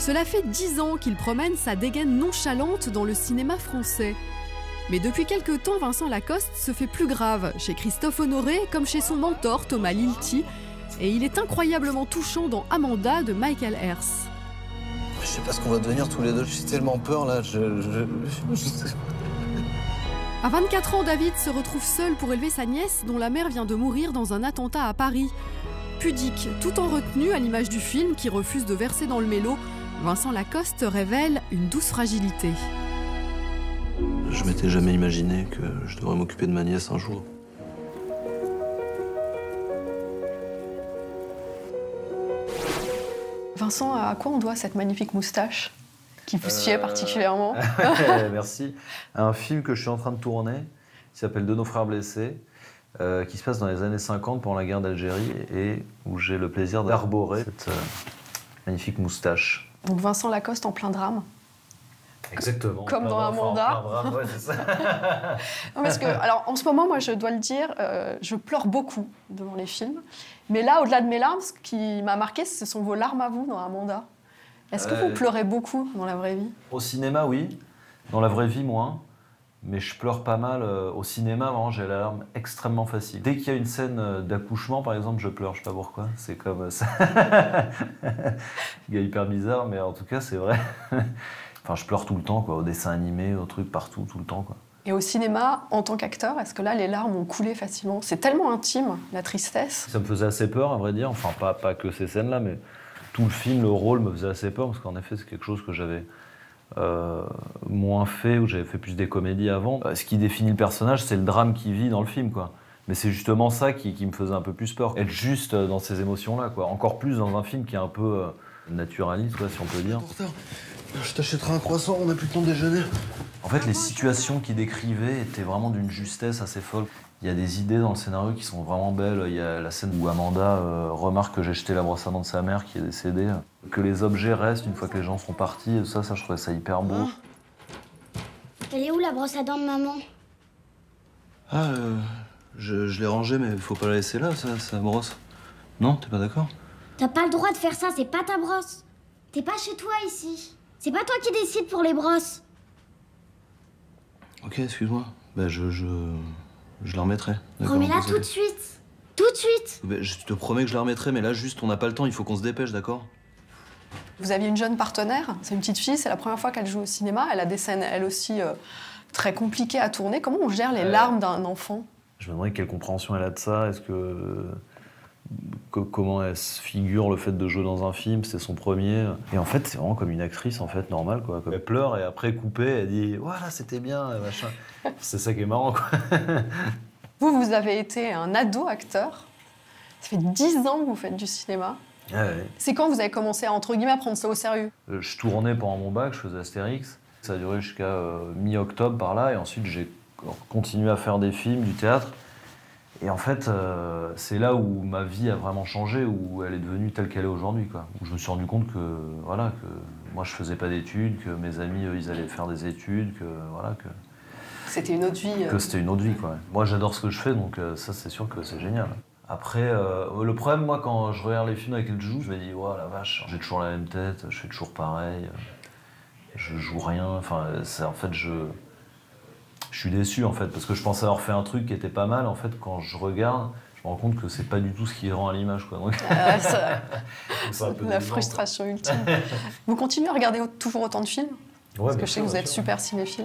Cela fait 10 ans qu'il promène sa dégaine nonchalante dans le cinéma français. Mais depuis quelque temps, Vincent Lacoste se fait plus grave, chez Christophe Honoré comme chez son mentor Thomas Lilti, et il est incroyablement touchant dans Amanda de Michael Hers. Je sais pas ce qu'on va devenir tous les deux, j'ai tellement peur là, À 24 ans, David se retrouve seul pour élever sa nièce dont la mère vient de mourir dans un attentat à Paris. Pudique, tout en retenue à l'image du film qui refuse de verser dans le mélo, Vincent Lacoste révèle une douce fragilité. Je m'étais jamais imaginé que je devrais m'occuper de ma nièce un jour. Vincent, à quoi on doit cette magnifique moustache qui vous sied particulièrement? Merci. Un film que je suis en train de tourner, qui s'appelle De nos frères blessés, qui se passe dans les années 50 pendant la guerre d'Algérie et où j'ai le plaisir d'arborer cette magnifique moustache. Donc Vincent Lacoste en plein drame. Exactement. Comme dans Amanda. Ouais, c'est ça. Non, parce que, alors, en ce moment, moi, je dois le dire, je pleure beaucoup devant les films. Mais là, au-delà de mes larmes, ce qui m'a marqué, ce sont vos larmes à vous dans Amanda. Est-ce que vous pleurez beaucoup dans la vraie vie? Au cinéma, oui. Dans la vraie vie, moins. Mais je pleure pas mal. Au cinéma, vraiment, j'ai la larme extrêmement facile. Dès qu'il y a une scène d'accouchement, par exemple, je pleure. Je sais pas pourquoi. C'est comme ça. Il est hyper bizarre, mais en tout cas, c'est vrai. Enfin, je pleure tout le temps, quoi, au dessin animé, au truc, partout, tout le temps, quoi. Et au cinéma, en tant qu'acteur, est-ce que là, les larmes ont coulé facilement? C'est tellement intime, la tristesse. Ça me faisait assez peur, à vrai dire. Enfin, pas que ces scènes-là, mais tout le film, le rôle me faisait assez peur, parce qu'en effet, c'est quelque chose que j'avais moins fait, où j'avais fait plus des comédies avant. Ce qui définit le personnage, c'est le drame qu'il vit dans le film, quoi. Mais c'est justement ça qui me faisait un peu plus peur. Être juste dans ces émotions-là, quoi. Encore plus dans un film qui est un peu naturaliste, quoi, si on peut dire. Je t'achèterai un croissant, on n'a plus le temps de déjeuner. En fait, les situations qu'il décrivait étaient vraiment d'une justesse assez folle. Il y a des idées dans le scénario qui sont vraiment belles. Il y a la scène où Amanda remarque que j'ai jeté la brosse à dents de sa mère qui est décédée. Que les objets restent une fois que les gens sont partis. Et ça, je trouvais ça hyper beau. Elle est où la brosse à dents de maman? Ah, je l'ai rangée, mais faut pas la laisser là, sa brosse. Non, t'es pas d'accord? T'as pas le droit de faire ça, c'est pas ta brosse. T'es pas chez toi ici. C'est pas toi qui décide pour les brosses. Ok, excuse-moi. Bah, je la remettrai. Remets-la tout de suite. Tout de suite. Bah, je te promets que je la remettrai, mais là, juste, on n'a pas le temps, il faut qu'on se dépêche, d'accord? Vous aviez une jeune partenaire, c'est une petite fille, c'est la première fois qu'elle joue au cinéma. Elle a des scènes, elle aussi, très compliquées à tourner. Comment on gère les larmes d'un enfant? Je me demandais quelle compréhension elle a de ça. Est-ce que... Comment elle se figure le fait de jouer dans un film, c'est son premier. Et en fait, c'est vraiment comme une actrice, en fait, normale, quoi. Elle pleure et après, coupée, elle dit « Voilà, c'était bien, machin. » C'est ça qui est marrant, quoi. Vous avez été un ado acteur. Ça fait 10 ans que vous faites du cinéma. Ouais. C'est quand vous avez commencé à, entre guillemets, prendre ça au sérieux? Je tournais pendant mon bac, je faisais Astérix. Ça a duré jusqu'à mi-octobre, par là. Et ensuite, j'ai continué à faire des films, du théâtre. Et en fait, c'est là où ma vie a vraiment changé, où elle est devenue telle qu'elle est aujourd'hui, quoi. Où je me suis rendu compte que, voilà, que moi, je faisais pas d'études, que mes amis, eux, ils allaient faire des études, que, voilà, que... C'était une autre vie. Que c'était une autre vie, quoi. Moi, j'adore ce que je fais, donc ça, c'est sûr que c'est génial. Après, le problème, moi, quand je regarde les films avec lesquels je joue, je me dis, oh la vache, j'ai toujours la même tête, je fais toujours pareil, je joue rien, enfin, en fait, je suis déçu, en fait, parce que je pensais avoir fait un truc qui était pas mal. En fait, quand je regarde, je me rends compte que c'est pas du tout ce qui rend à l'image, quoi. Donc... la frustration ultime. Vous continuez à regarder toujours autant de films? Parce que je sais que vous êtes super cinéphile.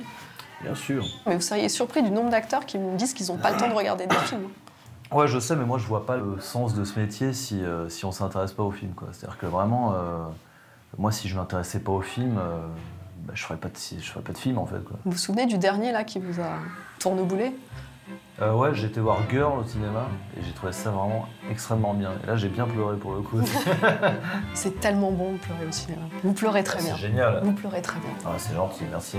Bien sûr. Mais vous seriez surpris du nombre d'acteurs qui me disent qu'ils n'ont pas le temps de regarder des films. Ouais, je sais, mais moi, je vois pas le sens de ce métier si on s'intéresse pas au film, quoi. C'est-à-dire que vraiment, moi, si je m'intéressais pas au film... bah, je ferais pas de film, en fait, quoi. Vous vous souvenez du dernier, là, qui vous a tourneboulé? Ouais, j'ai été voir Girl au cinéma et j'ai trouvé ça vraiment extrêmement bien. Et là, j'ai bien pleuré pour le coup. C'est tellement bon de pleurer au cinéma. Vous pleurez très bien. C'est génial. Vous pleurez très bien. Ah, c'est gentil, merci.